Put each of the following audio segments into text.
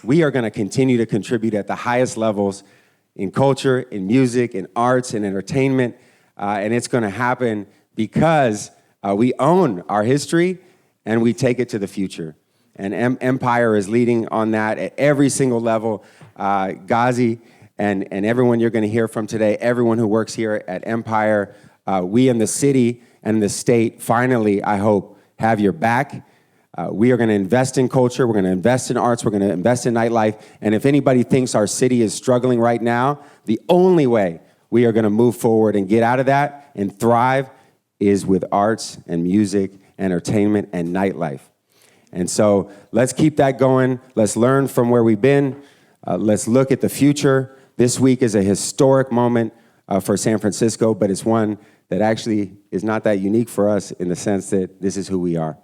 we are going to continue to contribute at the highest levels in culture, in music, in arts, in entertainment, and it's going to happen because we own our history and we take it to the future. And Empire is leading on that at every single level. Ghazi and everyone you're going to hear from today, everyone who works here at Empire, we in the city and the state finally, I hope, have your back. We are going to invest in culture, we're going to invest in arts, we're going to invest in nightlife, and if anybody thinks our city is struggling right now, the only way we are going to move forward and get out of that and thrive is with arts and music, entertainment, and nightlife. And so let's keep that going. Let's learn from where we've been. Let's look at the future. This week is a historic moment for San Francisco, but it's one that actually is not that unique for us in the sense that this is who we are.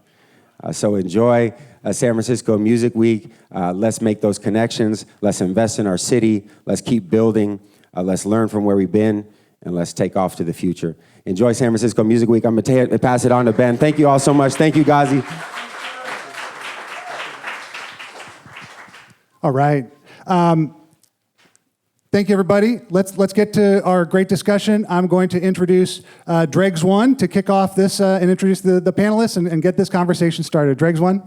So enjoy San Francisco Music Week. Let's make those connections. Let's invest in our city. Let's keep building. Let's learn from where we've been, and let's take off to the future. Enjoy San Francisco Music Week. I'm going to pass it on to Ben. Thank you all so much. Thank you, Ghazi. All right. Thank you, everybody. Let's get to our great discussion. I'm going to introduce Dregs One to kick off this and introduce the panelists and get this conversation started. Dregs One.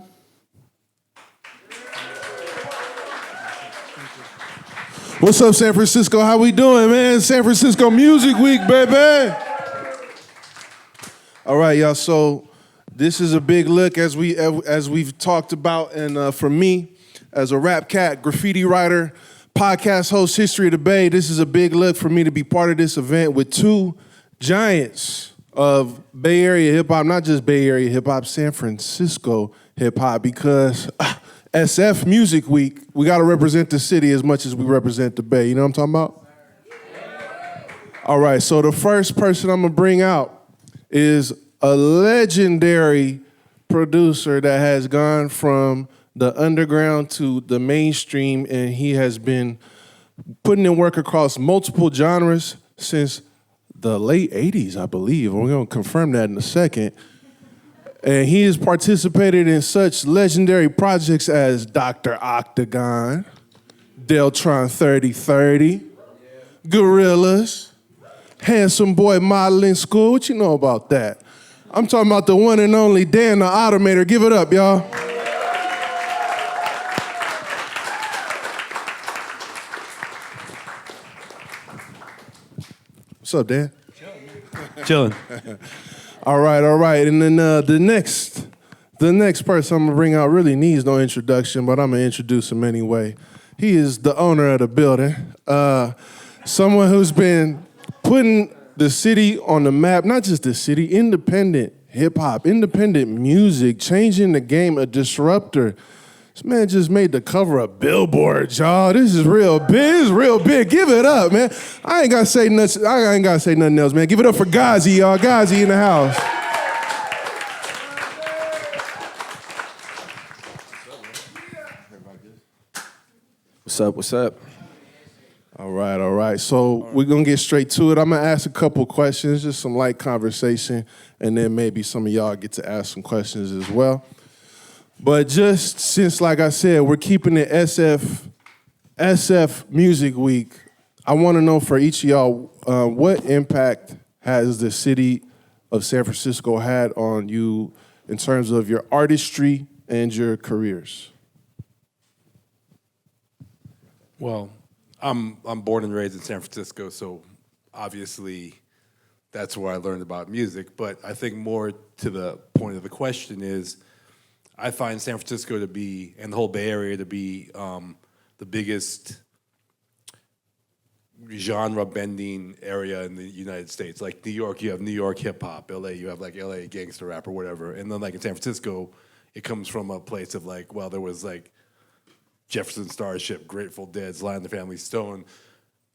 What's up, San Francisco? How we doing, man? San Francisco Music Week, baby. All right, y'all. So this is a big look as we've talked about, and for me, as a rap cat, graffiti writer, podcast host, History of the Bay, this is a big look for me to be part of this event with two giants of Bay Area hip hop, not just Bay Area hip hop, San Francisco hip hop, because SF Music Week, we got to represent the city as much as we represent the Bay. You know what I'm talking about? All right, so the first person I'm going to bring out is a legendary producer that has gone from the underground to the mainstream, and he has been putting in work across multiple genres since the late 80s, I believe. We're going to confirm that in a second. And he has participated in such legendary projects as Dr. Octagon, Deltron 3030, Gorillas, Handsome Boy Modeling School. What you know about that? I'm talking about the one and only Dan the Automator. Give it up, y'all. What's up, Dan? Chilling. All right. And then the next person I'm gonna bring out really needs no introduction, but I'm gonna introduce him anyway. He is the owner of the building. Someone who's been putting the city on the map, not just the city, independent hip hop, independent music, changing the game, a disruptor. This man just made the cover of Billboard, y'all. This is real big. This is real big. Give it up, man. I ain't gotta say nothing else, man. Give it up for Ghazi, y'all. Ghazi in the house. What's up? All right. So we're gonna get straight to it. I'm gonna ask a couple questions, just some light conversation, and then maybe some of y'all get to ask some questions as well. But just since, like I said, we're keeping it SF Music Week, I want to know for each of y'all, what impact has the city of San Francisco had on you in terms of your artistry and your careers? Well, I'm born and raised in San Francisco, so obviously that's where I learned about music. But I think more to the point of the question is, I find San Francisco to be, and the whole Bay Area to be, the biggest genre-bending area in the United States. Like New York, you have New York hip-hop. LA, you have like LA gangster rap or whatever. And then like in San Francisco, it comes from a place of like, well, there was like Jefferson Starship, Grateful Dead, Sly and the Family Stone.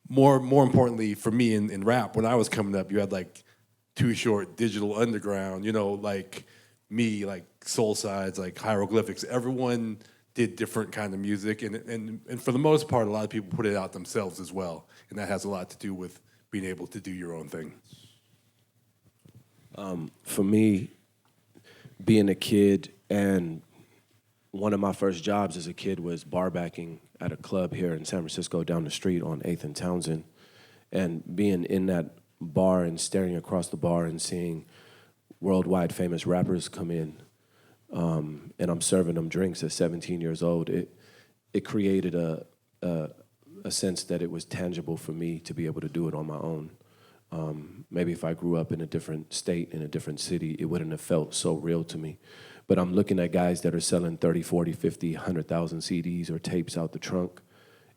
More importantly for me in rap, when I was coming up, you had like Too Short, Digital Underground, like me, like Soul Sides, like Hieroglyphics. Everyone did different kind of music, and for the most part, a lot of people put it out themselves as well, and that has a lot to do with being able to do your own thing. For me, being a kid and one of my first jobs as a kid was bar backing at a club here in San Francisco down the street on 8th and Townsend. And being in that bar and staring across the bar and seeing worldwide famous rappers come in, and I'm serving them drinks at 17 years old, it created a sense that it was tangible for me to be able to do it on my own. Maybe if I grew up in a different state, in a different city, it wouldn't have felt so real to me. But I'm looking at guys that are selling 30, 40, 50, 100,000 CDs or tapes out the trunk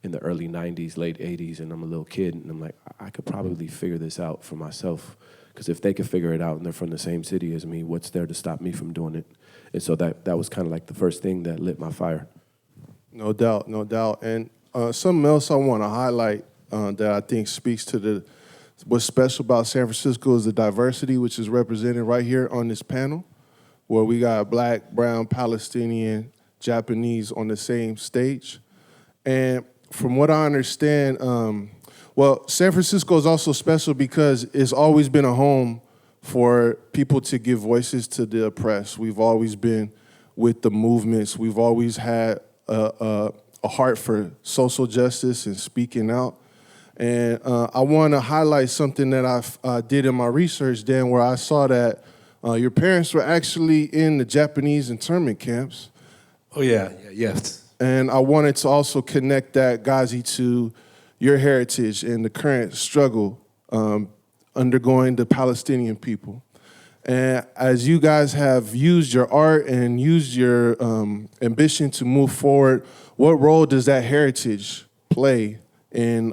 in the early 90s, late 80s, and I'm a little kid, and I'm like, I could probably figure this out for myself. Because if they could figure it out and they're from the same city as me, what's there to stop me from doing it? And so that was kind of like the first thing that lit my fire. No doubt, no doubt. And something else I want to highlight that I think speaks to what's special about San Francisco is the diversity, which is represented right here on this panel, where we got Black, brown, Palestinian, Japanese on the same stage. And from what I understand, San Francisco is also special because it's always been a home for people to give voices to the oppressed. We've always been with the movements. We've always had a heart for social justice and speaking out. And I want to highlight something that I did in my research, Dan, where I saw that your parents were actually in the Japanese internment camps. Oh, yeah, yes. And I wanted to also connect that, Ghazi, to your heritage and the current struggle undergoing the Palestinian people. And as you guys have used your art and used your ambition to move forward, what role does that heritage play in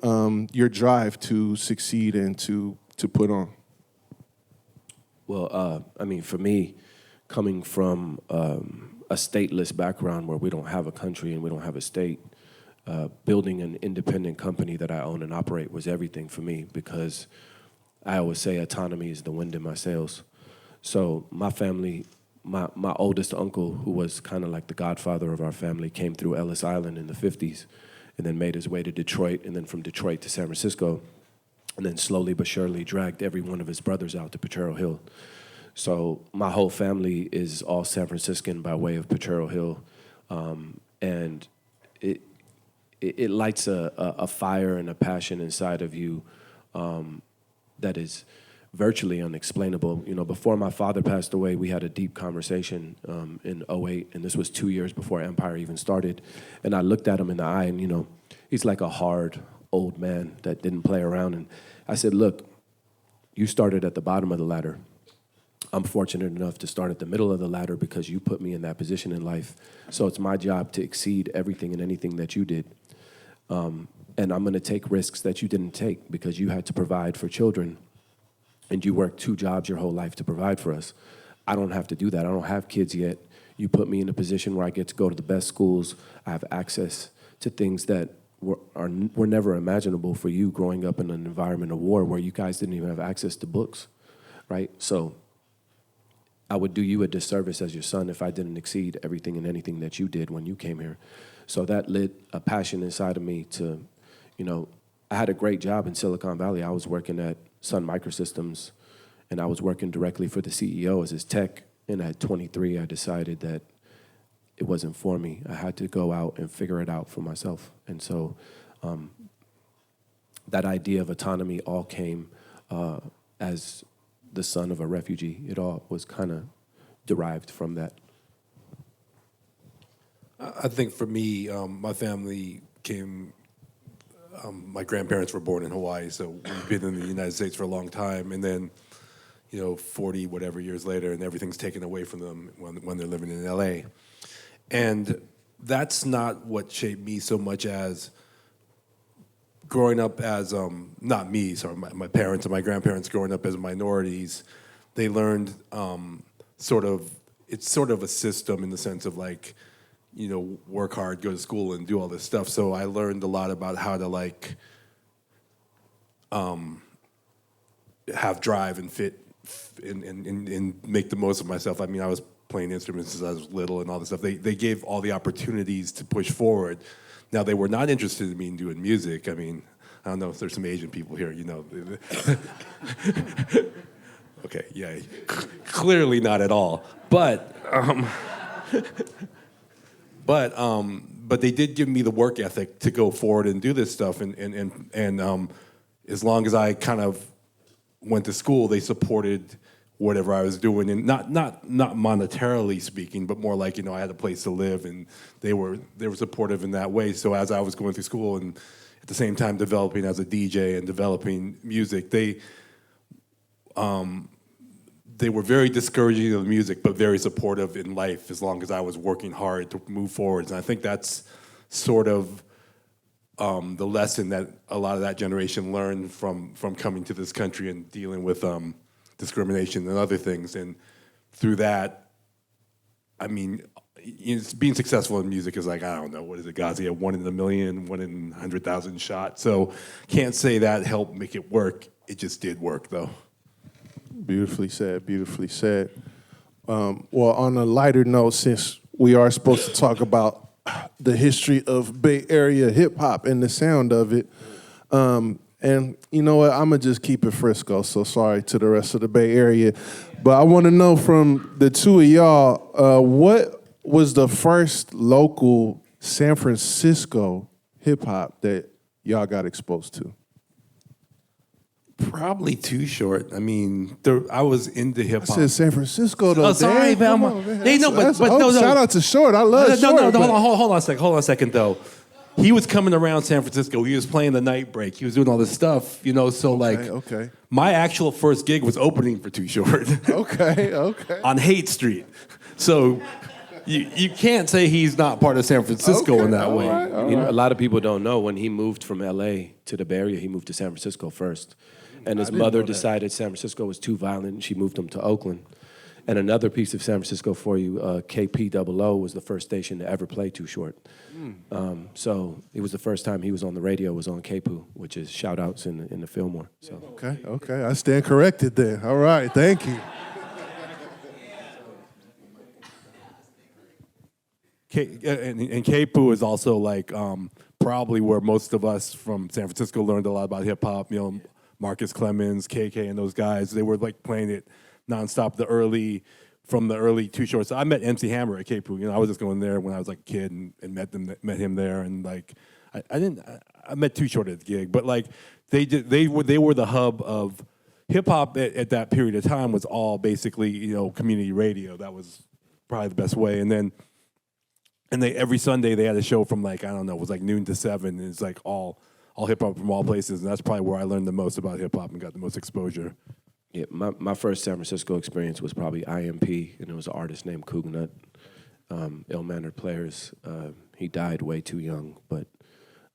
your drive to succeed and to put on? Well, for me, coming from a stateless background where we don't have a country and we don't have a state, building an independent company that I own and operate was everything for me, because I always say autonomy is the wind in my sails. So my family, my oldest uncle, who was kind of like the godfather of our family, came through Ellis Island in the 50s and then made his way to Detroit, and then from Detroit to San Francisco, and then slowly but surely dragged every one of his brothers out to Potrero Hill. So my whole family is all San Franciscan by way of Potrero Hill, and it lights a fire and a passion inside of you that is virtually unexplainable. You know, before my father passed away, we had a deep conversation in '08, and this was 2 years before Empire even started. And I looked at him in the eye, and, you know, he's like a hard old man that didn't play around. And I said, look, you started at the bottom of the ladder. I'm fortunate enough to start at the middle of the ladder because you put me in that position in life. So it's my job to exceed everything and anything that you did. And I'm going to take risks that you didn't take because you had to provide for children. And you worked 2 jobs your whole life to provide for us. I don't have to do that. I don't have kids yet. You put me in a position where I get to go to the best schools. I have access to things that were never imaginable for you growing up in an environment of war where you guys didn't even have access to books, right? So I would do you a disservice as your son if I didn't exceed everything and anything that you did when you came here. So that lit a passion inside of me to, you know, I had a great job in Silicon Valley. I was working at Sun Microsystems, and I was working directly for the CEO as his tech. And at 23, I decided that it wasn't for me. I had to go out and figure it out for myself. And so that idea of autonomy all came as the son of a refugee. It all was kind of derived from that. I think for me, my family came, my grandparents were born in Hawaii, so we've been in the United States for a long time. And then, you know, 40 whatever years later, and everything's taken away from them when they're living in LA. And that's not what shaped me so much as growing up as, not me, sorry, my parents and my grandparents growing up as minorities. They learned it's sort of a system in the sense of like, you know, work hard, go to school, and do all this stuff. So I learned a lot about how to like have drive and fit and make the most of myself. I mean, I was playing instruments since I was little and all this stuff. They gave all the opportunities to push forward. Now, they were not interested in me in doing music. I mean, I don't know if there's some Asian people here, you know. Okay, yeah, clearly not at all. But But they did give me the work ethic to go forward and do this stuff. And as long as I kind of went to school, they supported whatever I was doing, and not monetarily speaking, but more like, I had a place to live, and they were supportive in that way. So as I was going through school and at the same time developing as a DJ and developing music, they were very discouraging of the music, but very supportive in life as long as I was working hard to move forward. And I think that's sort of the lesson that a lot of that generation learned from coming to this country and dealing with discrimination and other things. And through that, I mean, being successful in music is like, I don't know, what is it, Ghazi, 1 in a million, 1 in 100,000 shot. So can't say that helped make it work. It just did work, though. Beautifully said, beautifully said. Well, on a lighter note, since we are supposed to talk about the history of Bay Area hip-hop and the sound of it, and you know what, I'm going to just keep it Frisco, so sorry to the rest of the Bay Area. But I want to know from the two of y'all, what was the first local San Francisco hip-hop that y'all got exposed to? Probably Too Short. I mean, I was into hip hop. I said San Francisco though. Oh, sorry, damn, man. They know, but no. Shout out to Short. I love Short. No. Hold on a second, though. He was coming around San Francisco. He was playing the night break. He was doing all this stuff, So like, okay. My actual first gig was opening for Too Short. Okay. On Haight Street. So you can't say he's not part of San Francisco in that way. Right, A lot of people don't know when he moved from L.A. to the Bay Area, he moved to San Francisco first. And his mother decided San Francisco was too violent, and she moved him to Oakland. And another piece of San Francisco for you, KPOO was the first station to ever play Too Short. So it was the first time he was on the radio, was on KPOO, which is shout-outs in the Fillmore. So. Okay, I stand corrected then. All right, thank you. And KPOO is also like probably where most of us from San Francisco learned a lot about hip-hop, Marcus Clemens, KK, and those guys, they were like playing it nonstop. From the early Too Shorts. I met MC Hammer at KPOO. I was just going there when I was like a kid and met him there, and like I met Too Short at the gig, but like they were the hub of hip hop at that period of time. Was all basically community radio. That was probably the best way, and they every Sunday they had a show from like, I don't know, it was like noon to 7, and it's like all hip hop from all places, and that's probably where I learned the most about hip hop and got the most exposure. Yeah, my first San Francisco experience was probably IMP, and it was an artist named Cougnut, Ill-Mannered Players. He died way too young, but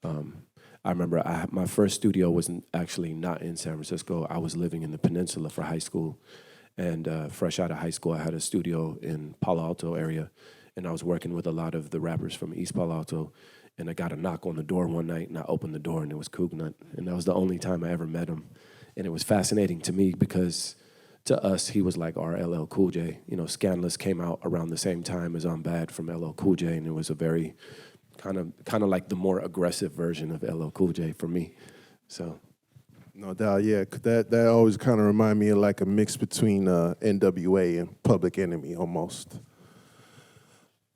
I remember my first studio was actually not in San Francisco. I was living in the Peninsula for high school, and fresh out of high school, I had a studio in Palo Alto area, and I was working with a lot of the rappers from East Palo Alto. And I got a knock on the door one night, and I opened the door, and it was Cougnut. And that was the only time I ever met him. And it was fascinating to me because to us, he was like our LL Cool J. Scandalous came out around the same time as I'm Bad from LL Cool J, and it was a very kind of like the more aggressive version of LL Cool J for me. So, no doubt, yeah. That always kind of remind me of like a mix between NWA and Public Enemy almost.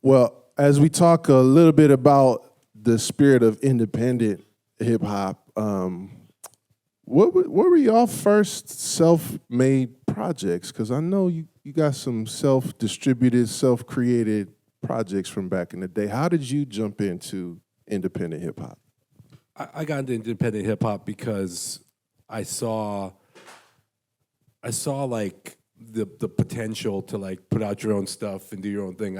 Well, as we talk a little bit about the spirit of independent hip hop, what were y'all first self-made projects? Because I know you got some self-distributed, self-created projects from back in the day. How did you jump into independent hip hop? I got into independent hip hop because I saw like the potential to like put out your own stuff and do your own thing.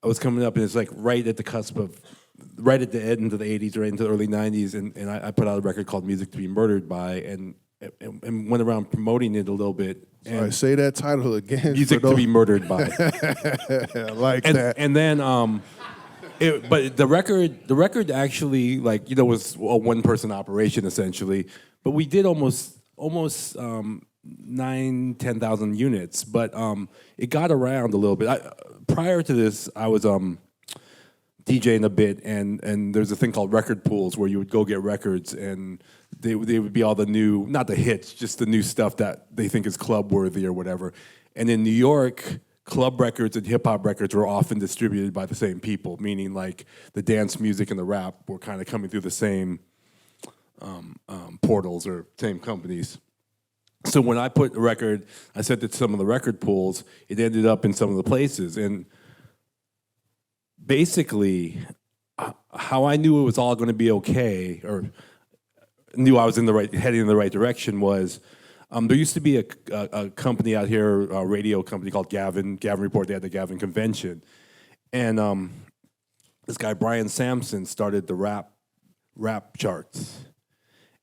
I was coming up, and it's like right at the cusp of, right at the end of the 80s, right into the early 90s, and I put out a record called Music to Be Murdered By, and went around promoting it a little bit. Sorry, say that title again. Music to Be Murdered By. I like that. And then, but the record actually, like, was a one-person operation, essentially, but we did almost 10,000 units, but it got around a little bit. Prior to this, I was DJing a bit, and there's a thing called record pools where you would go get records, and they would be all the new, not the hits, just the new stuff that they think is club worthy or whatever. And in New York, club records and hip hop records were often distributed by the same people, meaning like the dance music and the rap were kind of coming through the same portals or same companies. So when I put a record, I sent it to some of the record pools, it ended up in some of the places. And basically, how I knew it was all going to be okay, or knew I was heading in the right direction, was there used to be a company out here, a radio company called Gavin Report. They had the Gavin Convention, and this guy Brian Sampson started the rap charts,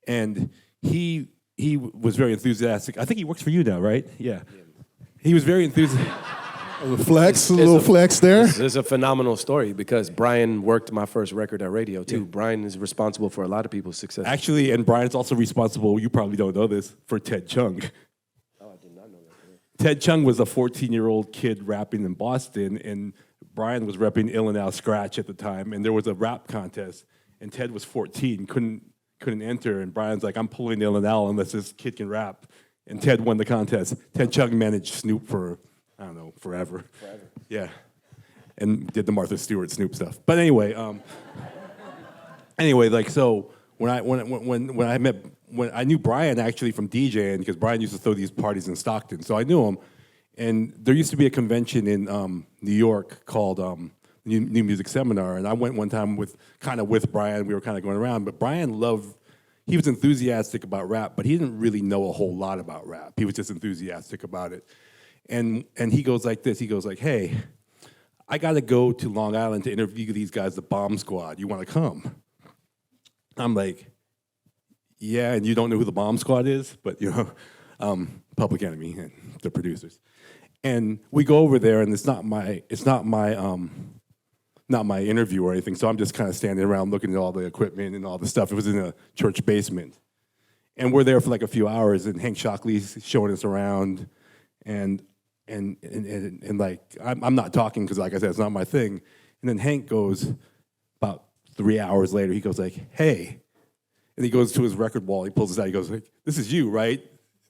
and he was very enthusiastic. I think he works for you now, right? Yeah. He was very enthusiastic. A little flex there. This is a phenomenal story because Brian worked my first record at radio too. Yeah. Brian is responsible for a lot of people's success. Actually, and Brian's also responsible, you probably don't know this, for Ted Chung. Oh, I did not know that. Ted Chung was a 14-year-old kid rapping in Boston, and Brian was repping Illinois Scratch at the time, and there was a rap contest, and Ted was 14, couldn't enter, and Brian's like, I'm pulling Illinois unless this kid can rap, and Ted won the contest. Ted Chung managed Snoop for, I don't know, forever. Yeah, and did the Martha Stewart Snoop stuff. But anyway, like so, when I knew Brian actually from DJing, because Brian used to throw these parties in Stockton, so I knew him. And there used to be a convention in New York called New Music Seminar, and I went one time with Brian. We were kind of going around, but Brian he was enthusiastic about rap, but he didn't really know a whole lot about rap. He was just enthusiastic about it. And he goes like this. He goes like, hey, I got to go to Long Island to interview these guys, the Bomb Squad. You want to come? I'm like, yeah, and you don't know who the Bomb Squad is? But, Public Enemy and the producers. And we go over there, and it's not my interview or anything, so I'm just kind of standing around looking at all the equipment and all the stuff. It was in a church basement. And we're there for like a few hours, and Hank Shockley's showing us around, and like, I'm not talking because, like I said, it's not my thing. And then Hank goes, about 3 hours later, he goes like, hey. And he goes to his record wall, he pulls this out, he goes like, this is you, right?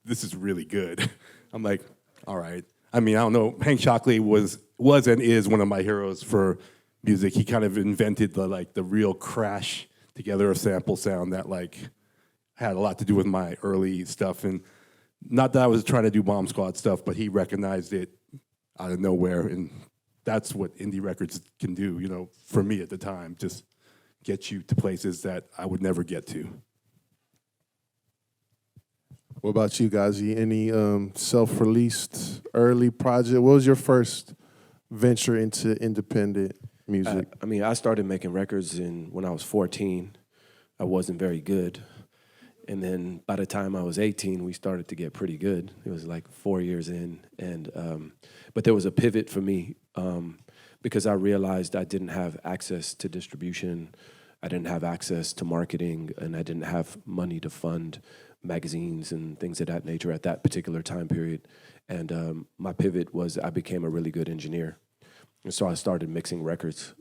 This is really good. I'm like, all right. I mean, I don't know. Hank Shockley was and is one of my heroes for music. He kind of invented the real crash together of sample sound that like had a lot to do with my early stuff. And not that I was trying to do Bomb Squad stuff, but he recognized it out of nowhere, and that's what indie records can do, for me at the time, just get you to places that I would never get to. What about you, Ghazi? Any self-released early project? What was your first venture into independent music? I started making records when I was 14. I wasn't very good. And then by the time I was 18, we started to get pretty good. It was like 4 years in. But there was a pivot for me because I realized I didn't have access to distribution. I didn't have access to marketing, and I didn't have money to fund magazines and things of that nature at that particular time period. And my pivot was I became a really good engineer. And so I started mixing records.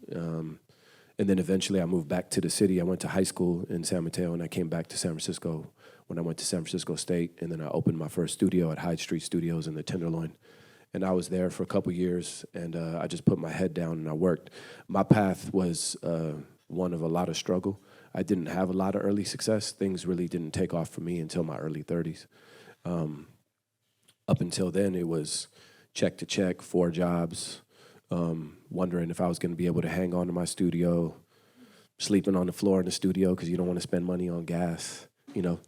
And then eventually I moved back to the city. I went to high school in San Mateo, and I came back to San Francisco when I went to San Francisco State. And then I opened my first studio at Hyde Street Studios in the Tenderloin. And I was there for a couple years, and I just put my head down and I worked. My path was one of a lot of struggle. I didn't have a lot of early success. Things really didn't take off for me until my early 30s. Up until then, it was check to check, 4 jobs, wondering if I was going to be able to hang on to my studio, sleeping on the floor in the studio because you don't want to spend money on gas. You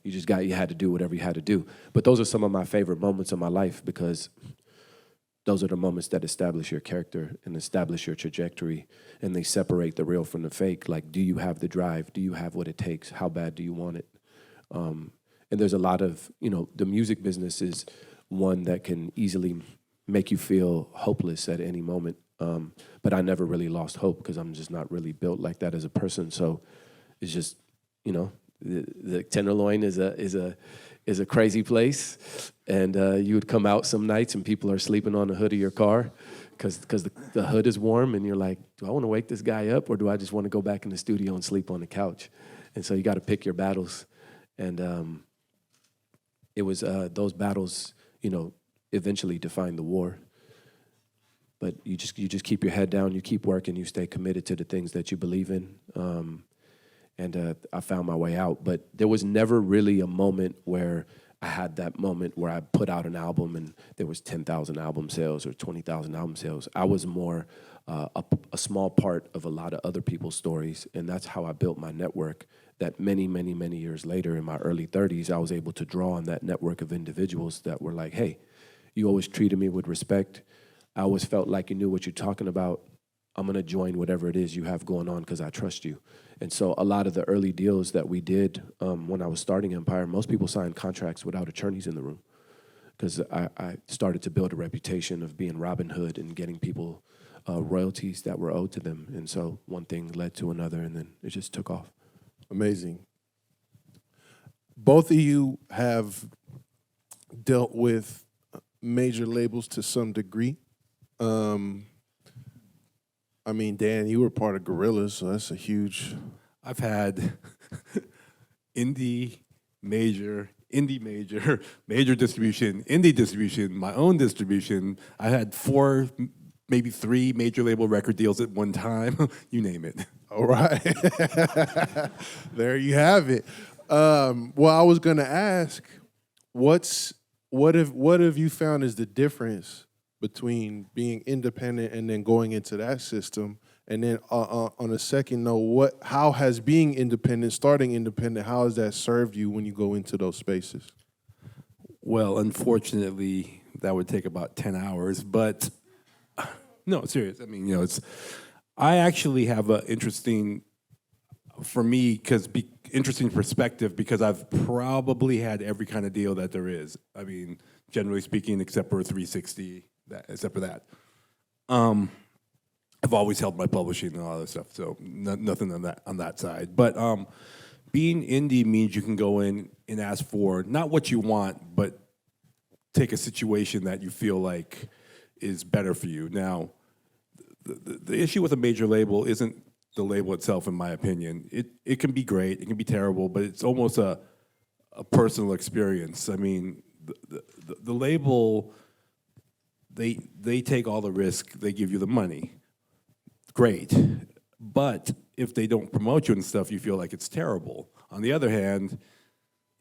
had to do whatever you had to do. But those are some of my favorite moments of my life because those are the moments that establish your character and establish your trajectory, and they separate the real from the fake. Like, do you have the drive? Do you have what it takes? How bad do you want it? And there's a lot of, the music business is one that can easily make you feel hopeless at any moment. But I never really lost hope because I'm just not really built like that as a person. So it's just, the Tenderloin is a crazy place, and you would come out some nights and people are sleeping on the hood of your car because the hood is warm, and you're like, do I want to wake this guy up, or do I just want to go back in the studio and sleep on the couch? And so you got to pick your battles, and it was those battles, eventually defined the war. but you just keep your head down, you keep working, you stay committed to the things that you believe in. And I found my way out. But there was never really a moment where I had that moment where I put out an album and there was 10,000 album sales or 20,000 album sales. I was more a small part of a lot of other people's stories, and that's how I built my network. That many, many, many years later, in my early 30s, I was able to draw on that network of individuals that were like, hey, you always treated me with respect. I always felt like you knew what you're talking about. I'm going to join whatever it is you have going on because I trust you. And so a lot of the early deals that we did when I was starting Empire, most people signed contracts without attorneys in the room because I started to build a reputation of being Robin Hood and getting people royalties that were owed to them. And so one thing led to another, and then it just took off. Amazing. Both of you have dealt with major labels to some degree. I mean, Dan, you were part of Gorillaz, so that's a huge... I've had indie major, major distribution, indie distribution, my own distribution. I had 4, maybe 3 major label record deals at one time. You name it. All right. There you have it. Well, I was going to ask, what have you found is the difference between being independent and then going into that system? And then on a second note, how has being independent, starting independent, how has that served you when you go into those spaces? Well, unfortunately, that would take about 10 hours, but no, serious. I mean, I actually have an interesting, for me, interesting perspective because I've probably had every kind of deal that there is. I mean, generally speaking, except for 360, except for that. I've always held my publishing and all that stuff, so nothing on that side. But being indie means you can go in and ask for not what you want, but take a situation that you feel like is better for you. Now, the issue with a major label isn't the label itself, in my opinion. It can be great, it can be terrible, but it's almost a personal experience. I mean, the label, they take all the risk, they give you the money. Great, but if they don't promote you and stuff, you feel like it's terrible. On the other hand,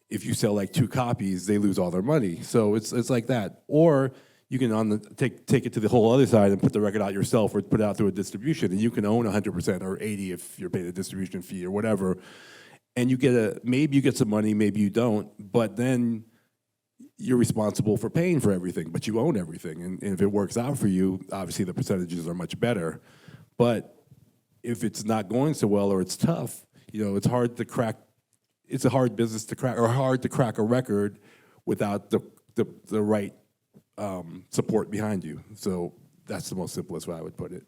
if you sell like 2 copies, they lose all their money. So it's like that. Or you can take it to the whole other side and put the record out yourself, or put it out through a distribution, and you can own 100% or 80% if you're paying a distribution fee or whatever. And maybe you get some money, maybe you don't, but then you're responsible for paying for everything, but you own everything. And if it works out for you, obviously the percentages are much better. But if it's not going so well or it's tough, it's hard to crack. It's a hard business to crack, or hard to crack a record without the right support behind you. So that's the most simplest way I would put it.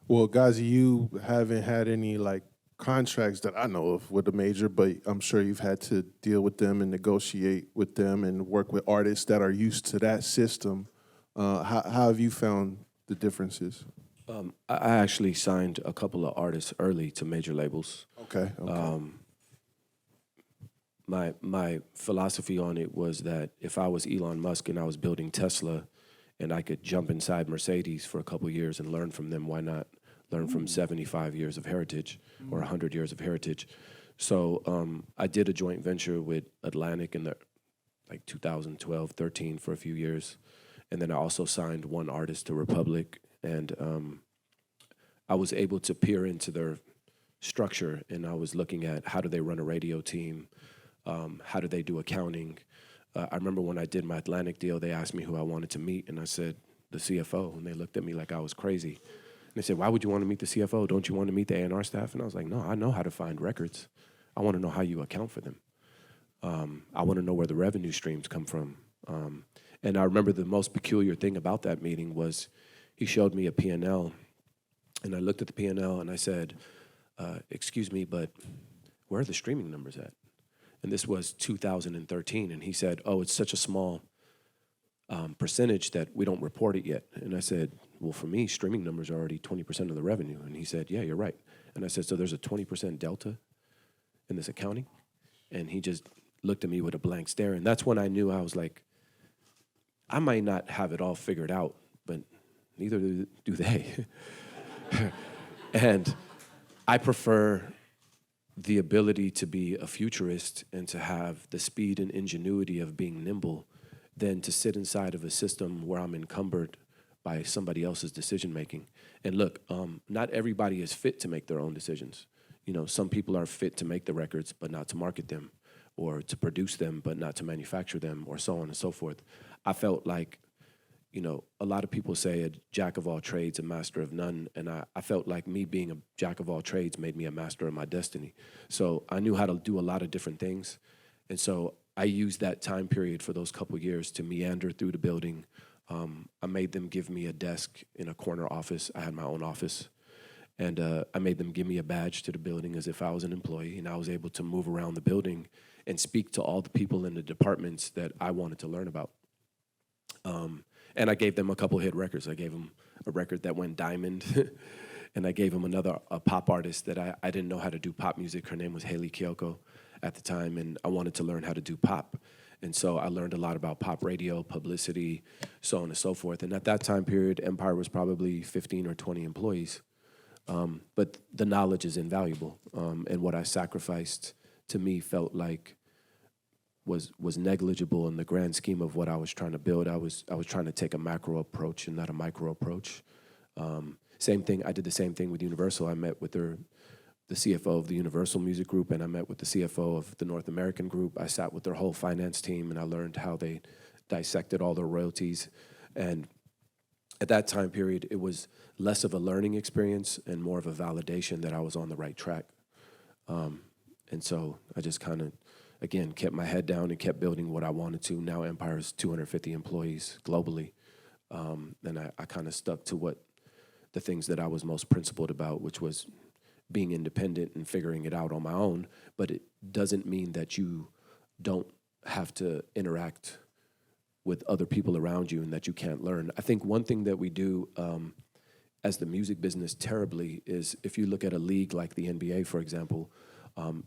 Well, Ghazi, you haven't had any contracts that I know of with a major, but I'm sure you've had to deal with them and negotiate with them and work with artists that are used to that system. How have you found the differences? I actually signed a couple of artists early to major labels. Okay. My philosophy on it was that if I was Elon Musk and I was building Tesla and I could jump inside Mercedes for a couple of years and learn from them, why not learn from 75 years of heritage or 100 years of heritage? So I did a joint venture with Atlantic in 2012, 13 for a few years. And then I also signed one artist to Republic. And I was able to peer into their structure, and I was looking at how do they run a radio team, how do they do accounting. I remember when I did my Atlantic deal, they asked me who I wanted to meet, and I said, the CFO, and they looked at me like I was crazy. And they said, why would you want to meet the CFO? Don't you want to meet the A&R staff? And I was like, no, I know how to find records. I want to know how you account for them. I want to know where the revenue streams come from. And I remember the most peculiar thing about that meeting was he showed me a P&L, and I looked at the P&L and I said, excuse me, but where are the streaming numbers at? And this was 2013, and he said, oh, it's such a small percentage that we don't report it yet. And I said, well, for me, streaming numbers are already 20% of the revenue. And he said, yeah, you're right. And I said, so there's a 20% delta in this accounting? And he just looked at me with a blank stare, and that's when I knew I was like, I might not have it all figured out, but Neither do they. And I prefer the ability to be a futurist and to have the speed and ingenuity of being nimble than to sit inside of a system where I'm encumbered by somebody else's decision making. And look, not everybody is fit to make their own decisions. You know, some people are fit to make the records but not to market them, or to produce them but not to manufacture them, or so on and so forth. I felt like, you know, a lot of people say a jack of all trades, a master of none, and I felt like me being a jack of all trades made me a master of my destiny. So I knew how to do a lot of different things, and so I used that time period for those couple years to meander through the building. I made them give me a desk in a corner office. I had my own office, and I made them give me a badge to the building as if I was an employee, and I was able to move around the building and speak to all the people in the departments that I wanted to learn about. And I gave them a couple hit records. I gave them a record that went diamond, and I gave them a pop artist that I didn't know how to do pop music. Her name was Haley Kyoko at the time, and I wanted to learn how to do pop. And so I learned a lot about pop radio, publicity, so on and so forth. And at that time period, Empire was probably 15 or 20 employees. But the knowledge is invaluable. And what I sacrificed, to me, felt like was negligible in the grand scheme of what I was trying to build. I was trying to take a macro approach and not a micro approach. Same thing. I did the same thing with Universal. I met with the CFO of the Universal Music Group, and I met with the CFO of the North American Group. I sat with their whole finance team, and I learned how they dissected all their royalties. And at that time period, it was less of a learning experience and more of a validation that I was on the right track. And so I just kind of, again, kept my head down and kept building what I wanted to. Now Empire's 250 employees globally. And I kind of stuck to the things that I was most principled about, which was being independent and figuring it out on my own. But it doesn't mean that you don't have to interact with other people around you and that you can't learn. I think one thing that we do as the music business terribly is, if you look at a league like the NBA, for example,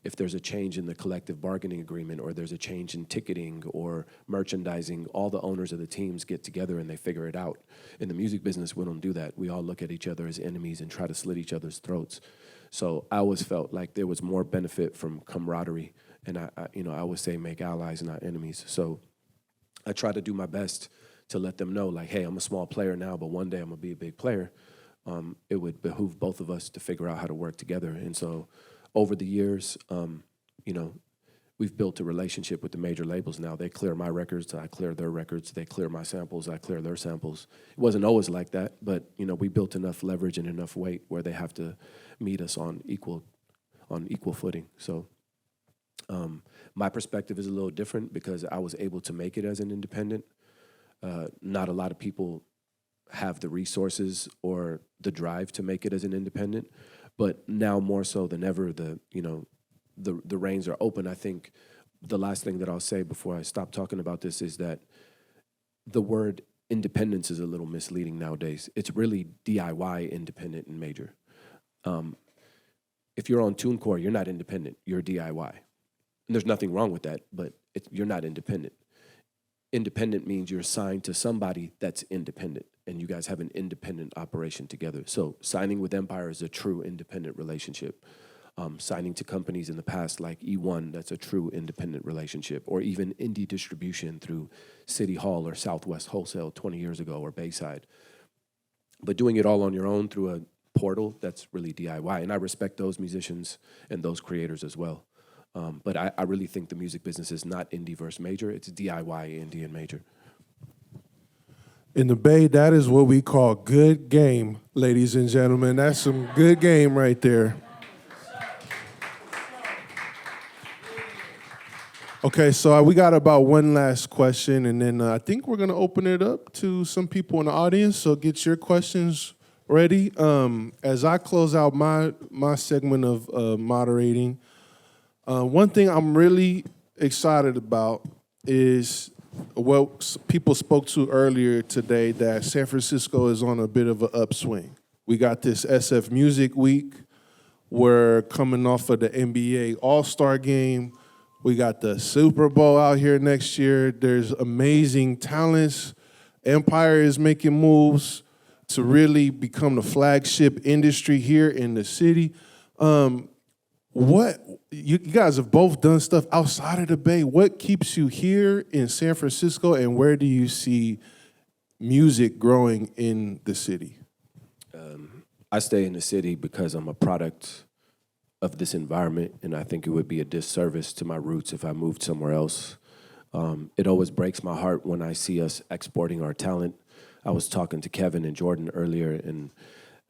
if there's a change in the collective bargaining agreement, or there's a change in ticketing or merchandising, all the owners of the teams get together and they figure it out. In the music business, we don't do that. We all look at each other as enemies and try to slit each other's throats. So I always felt like there was more benefit from camaraderie, and I always say make allies, not enemies. So I try to do my best to let them know, like, hey, I'm a small player now, but one day I'm gonna be a big player. It would behoove both of us to figure out how to work together. And so over the years, we've built a relationship with the major labels now. They clear my records, I clear their records. They clear my samples, I clear their samples. It wasn't always like that, but we built enough leverage and enough weight where they have to meet us on equal footing. So my perspective is a little different because I was able to make it as an independent. Not a lot of people have the resources or the drive to make it as an independent, but now more so than ever, the reins are open. I think the last thing that I'll say before I stop talking about this is that the word independence is a little misleading nowadays. It's really DIY, independent, and major. If you're on TuneCore, you're not independent, you're DIY. And there's nothing wrong with that, but you're not independent. Independent means you're assigned to somebody that's independent, and you guys have an independent operation together. So signing with Empire is a true independent relationship. Signing to companies in the past like E1, that's a true independent relationship, or even indie distribution through City Hall or Southwest Wholesale 20 years ago, or Bayside. But doing it all on your own through a portal, that's really DIY, and I respect those musicians and those creators as well. But I really think the music business is not indie versus major, it's DIY, indie, and major. In the Bay, that is what we call good game, ladies and gentlemen. That's some good game right there. Okay, so we got about one last question, and then I think we're going to open it up to some people in the audience, so get your questions ready. As I close out my segment of moderating, one thing I'm really excited about is what people spoke to earlier today, that San Francisco is on a bit of an upswing. We got this SF Music Week. We're coming off of the NBA All-Star Game. We got the Super Bowl out here next year. There's amazing talents. Empire is making moves to really become the flagship industry here in the city. What you guys have both done stuff outside of the Bay. What keeps you here in San Francisco, and where do you see music growing in the city? I stay in the city because I'm a product of this environment, and I think it would be a disservice to my roots if I moved somewhere else. It always breaks my heart when I see us exporting our talent. I was talking to Kevin and Jordan earlier, and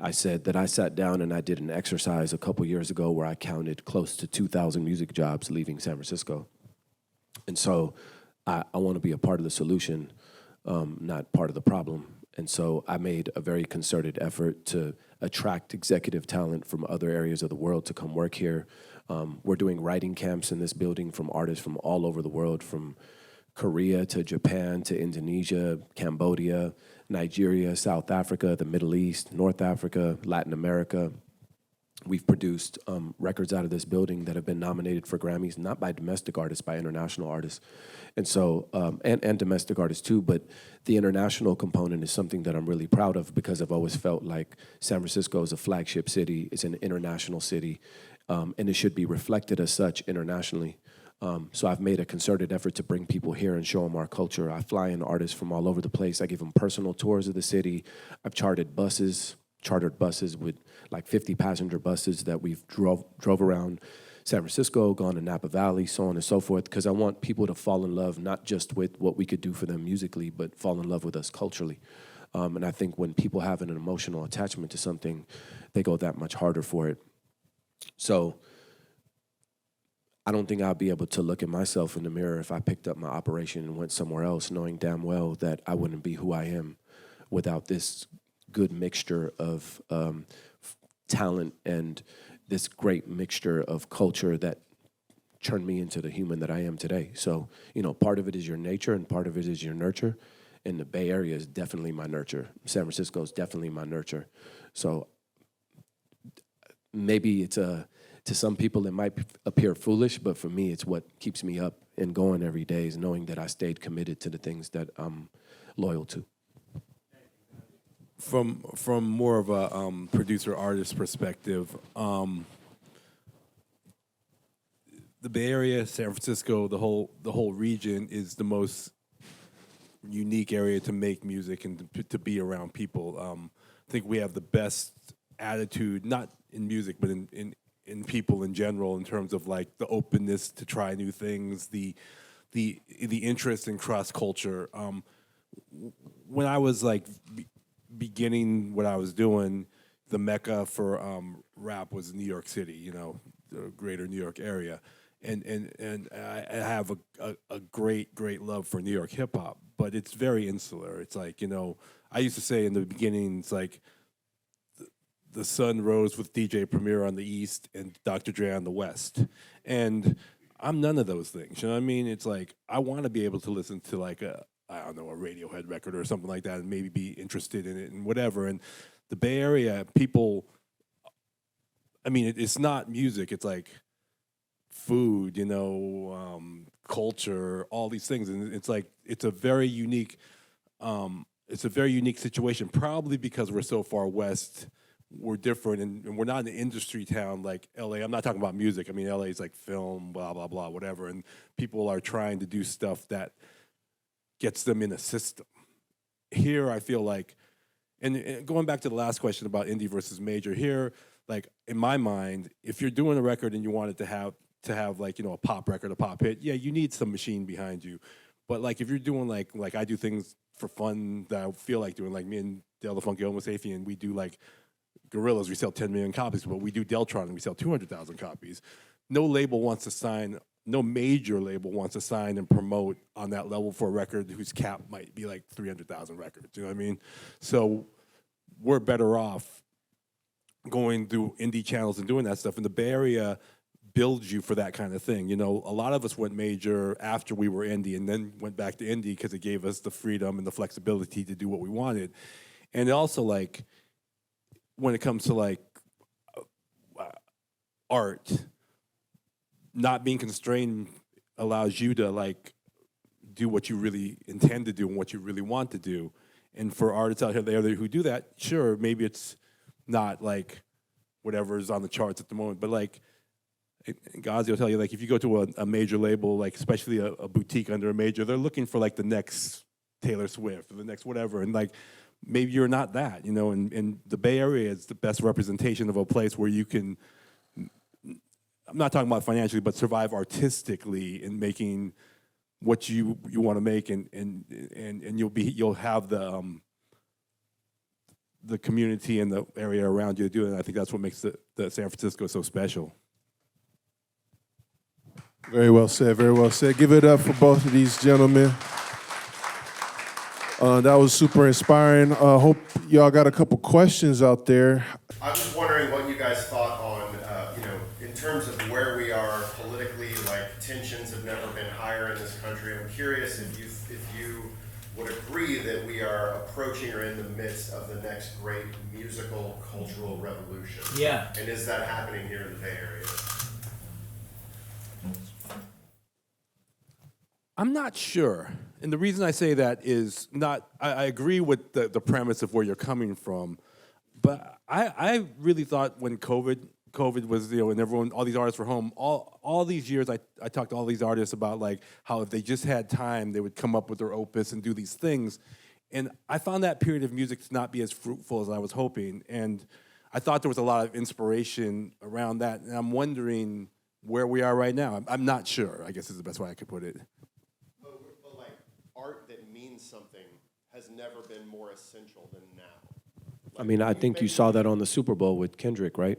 I said that I sat down and I did an exercise a couple years ago where I counted close to 2,000 music jobs leaving San Francisco. And so I want to be a part of the solution, not part of the problem. And so I made a very concerted effort to attract executive talent from other areas of the world to come work here. We're doing writing camps in this building from artists from all over the world, from Korea to Japan to Indonesia, Cambodia, Nigeria, South Africa, the Middle East, North Africa, Latin America. We've produced records out of this building that have been nominated for Grammys, not by domestic artists, by international artists. And so, and domestic artists too, but the international component is something that I'm really proud of because I've always felt like San Francisco is a flagship city, it's an international city, and it should be reflected as such internationally. So I've made a concerted effort to bring people here and show them our culture. I fly in artists from all over the place. I give them personal tours of the city. I've chartered buses with like 50 passenger buses that we've drove around San Francisco, gone to Napa Valley, so on and so forth, because I want people to fall in love not just with what we could do for them musically, but fall in love with us culturally. And I think when people have an emotional attachment to something, they go that much harder for it. So I don't think I'll be able to look at myself in the mirror if I picked up my operation and went somewhere else, knowing damn well that I wouldn't be who I am without this good mixture of talent and this great mixture of culture that turned me into the human that I am today. So, part of it is your nature and part of it is your nurture. And the Bay Area is definitely my nurture. San Francisco is definitely my nurture. So maybe it's to some people it might appear foolish, but for me it's what keeps me up and going every day is knowing that I stayed committed to the things that I'm loyal to. From more of a producer artist perspective, the Bay Area, San Francisco, the whole region is the most unique area to make music and to be around people. I think we have the best attitude, not in music, but in people in general, in terms of like the openness to try new things, the interest in cross culture. When I was like beginning what I was doing, the mecca for rap was New York City, the greater New York area. And I have a great love for New York hip hop, but it's very insular. It's like, I used to say in the beginning, it's like the sun rose with DJ Premier on the east and Dr. Dre on the west. And I'm none of those things. You know what I mean? It's like I want to be able to listen to like a Radiohead record or something like that and maybe be interested in it and whatever. And the Bay Area, people, it's not music. It's like food, culture, all these things. And it's like, it's a very unique situation, probably because we're so far west. We're different, and we're not an industry town like LA. I'm not talking about music. LA is like film, blah, blah, blah, whatever. And people are trying to do stuff that gets them in a system. Here, I feel like, and going back to the last question about indie versus major, here, like in my mind, if you're doing a record and you want it to have like, a pop record, a pop hit, yeah, you need some machine behind you. But like if you're doing like I do things for fun that I feel like doing, like me and Dale the Funky Homo Sapien, we do like Gorillas, we sell 10 million copies, but we do Deltron and we sell 200,000 copies. No major label wants to sign and promote on that level for a record whose cap might be like 300,000 records. You know what I mean? So we're better off going through indie channels and doing that stuff. And the Bay Area builds you for that kind of thing. A lot of us went major after we were indie and then went back to indie because it gave us the freedom and the flexibility to do what we wanted. And also, like, when it comes to like art, not being constrained allows you to like do what you really intend to do and what you really want to do. And for artists out there who do that, sure, maybe it's not like whatever's on the charts at the moment, but like Ghazi will tell you, like if you go to a major label, like especially a boutique under a major, they're looking for like the next Taylor Swift or the next whatever, and like maybe you're not that, you know. And the Bay Area is the best representation of a place where you can. I'm not talking about financially, but survive artistically in making what you want to make, and you'll have the community and the area around you to do it. And I think that's what makes the San Francisco so special. Very well said, very well said. Give it up for both of these gentlemen. That was super inspiring. Hope y'all got a couple questions out there. I was wondering what you guys thought on, in terms of where we are politically, like tensions have never been higher in this country. I'm curious if you would agree that we are approaching or in the midst of the next great musical cultural revolution. Yeah. And is that happening here in the Bay Area? I'm not sure. And the reason I say that is not, I agree with the premise of where you're coming from, but I really thought when COVID was, and everyone, all these artists were home, all these years I talked to all these artists about like how if they just had time, they would come up with their opus and do these things. And I found that period of music to not be as fruitful as I was hoping. And I thought there was a lot of inspiration around that. And I'm wondering where we are right now. I'm not sure, I guess is the best way I could put it. But like art that means something has never been more essential than now. I mean, I think you saw that on the Super Bowl with Kendrick, right?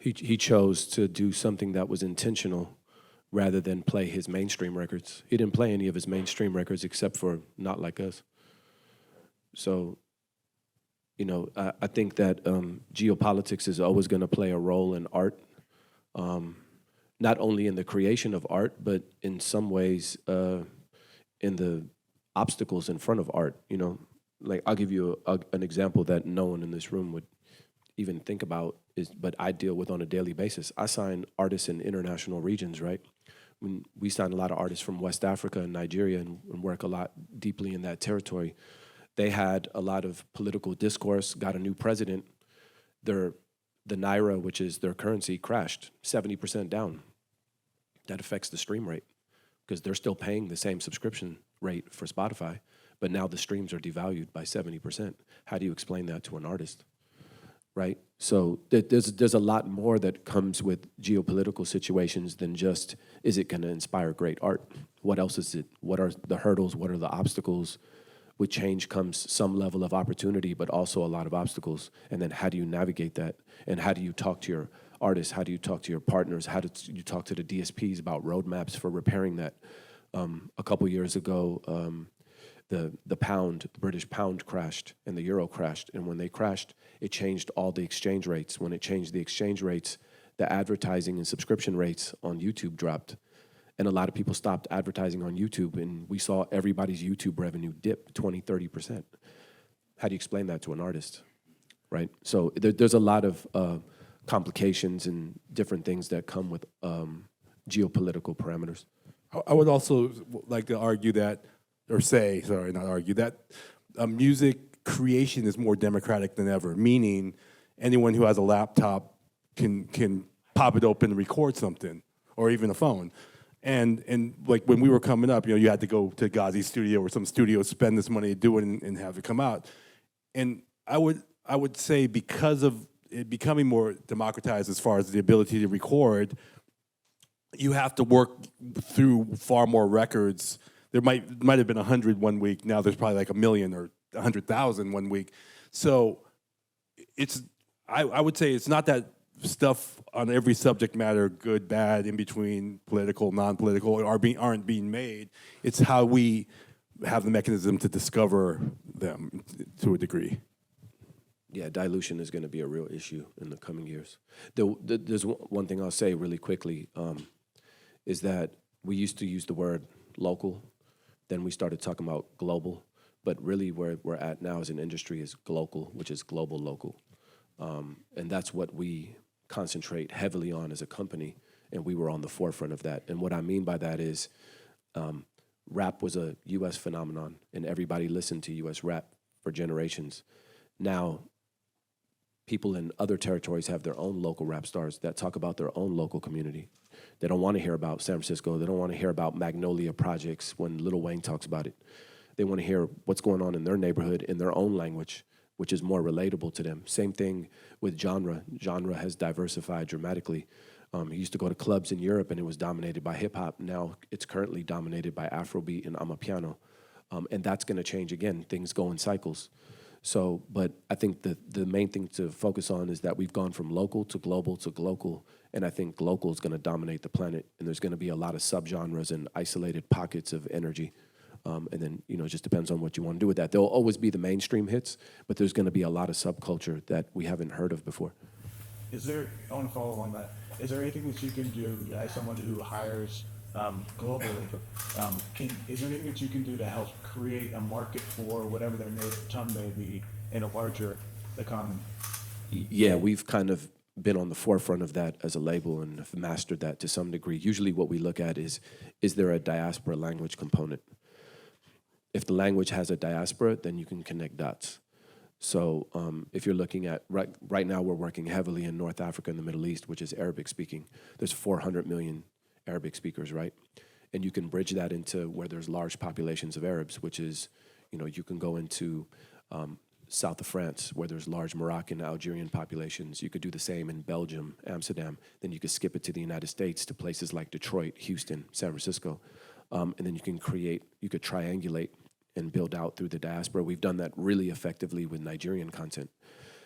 He chose to do something that was intentional rather than play his mainstream records. He didn't play any of his mainstream records except for Not Like Us. So, I think that geopolitics is always going to play a role in art, not only in the creation of art, but in some ways in the obstacles in front of art, Like, I'll give you an example that no one in this room would even think about, but I deal with on a daily basis. I sign artists in international regions, right? When we sign a lot of artists from West Africa and Nigeria and work a lot deeply in that territory. They had a lot of political discourse, got a new president. The Naira, which is their currency, crashed 70% down. That affects the stream rate because they're still paying the same subscription rate for Spotify, but now the streams are devalued by 70%. How do you explain that to an artist? Right? So there's a lot more that comes with geopolitical situations than just, is it going to inspire great art? What else is it? What are the hurdles? What are the obstacles? With change comes some level of opportunity, but also a lot of obstacles. And then how do you navigate that? And how do you talk to your artists? How do you talk to your partners? How do you talk to the DSPs about roadmaps for repairing that? A couple years ago, the British pound crashed and the euro crashed. And when they crashed, it changed all the exchange rates. When it changed the exchange rates, the advertising and subscription rates on YouTube dropped. And a lot of people stopped advertising on YouTube, and we saw everybody's YouTube revenue dip 20, 30%. How do you explain that to an artist, right? So there's a lot of complications and different things that come with geopolitical parameters. I would also like to argue that, that music creation is more democratic than ever, meaning anyone who has a laptop can pop it open and record something, or even a phone. And like when we were coming up, you had to go to Ghazi's studio or some studio, spend this money to do it and have it come out. And I would say because of it becoming more democratized as far as the ability to record, you have to work through far more records. There might have been 100 one week. Now there's probably like 1 million or 100,000 one week. So I would say it's not that stuff on every subject matter, good, bad, in between, political, non-political, aren't being made. It's how we have the mechanism to discover them to a degree. Yeah, dilution is going to be a real issue in the coming years. There's one thing I'll say really quickly, is that we used to use the word local, then we started talking about global, but really where we're at now as an industry is global, which is global local. And that's what we concentrate heavily on as a company, and we were on the forefront of that. And what I mean by that is rap was a U.S. phenomenon, and everybody listened to U.S. rap for generations. Now, people in other territories have their own local rap stars that talk about their own local community. They don't want to hear about San Francisco. They don't want to hear about Magnolia Projects when Lil Wayne talks about it. They want to hear what's going on in their neighborhood in their own language, which is more relatable to them. Same thing with genre. Genre has diversified dramatically. He used to go to clubs in Europe and it was dominated by hip hop. Now it's currently dominated by Afrobeat and Amapiano. And that's going to change again. Things go in cycles. So, but I think the main thing to focus on is that we've gone from local to global, and I think local is going to dominate the planet, and there's going to be a lot of subgenres and isolated pockets of energy. And then, it just depends on what you want to do with that. There'll always be the mainstream hits, but there's going to be a lot of subculture that we haven't heard of before. I want to follow on that. Is there anything that you can do as someone who hires globally? Is there anything that you can do to help create a market for whatever their native tongue may be in a larger economy? Yeah, we've kind of been on the forefront of that as a label and have mastered that to some degree. Usually what we look at is there a diaspora language component? If the language has a diaspora, then you can connect dots. So if you're looking at, right now we're working heavily in North Africa and the Middle East, which is Arabic speaking. There's 400 million Arabic speakers, right? And you can bridge that into where there's large populations of Arabs, which is, you can go into south of France where there's large Moroccan, Algerian populations. You could do the same in Belgium, Amsterdam. Then you could skip it to the United States to places like Detroit, Houston, San Francisco. And then you could triangulate and build out through the diaspora. We've done that really effectively with Nigerian content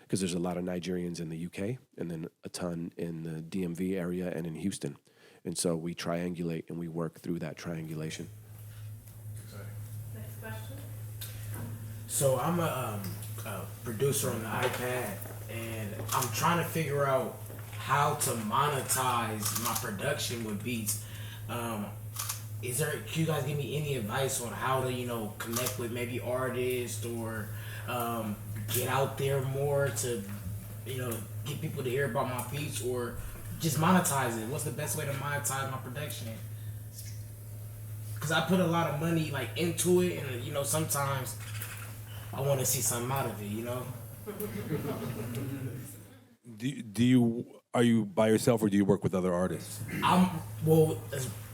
because there's a lot of Nigerians in the UK and then a ton in the DMV area and in Houston. And so we triangulate and we work through that triangulation. Next question. So I'm a producer on the iPad, and I'm trying to figure out how to monetize my production with beats. Can you guys give me any advice on how to, connect with maybe artists or get out there more to, get people to hear about my beats or just monetize it? What's the best way to monetize my production? Because I put a lot of money into it, and sometimes I want to see something out of it. Are you by yourself or do you work with other artists?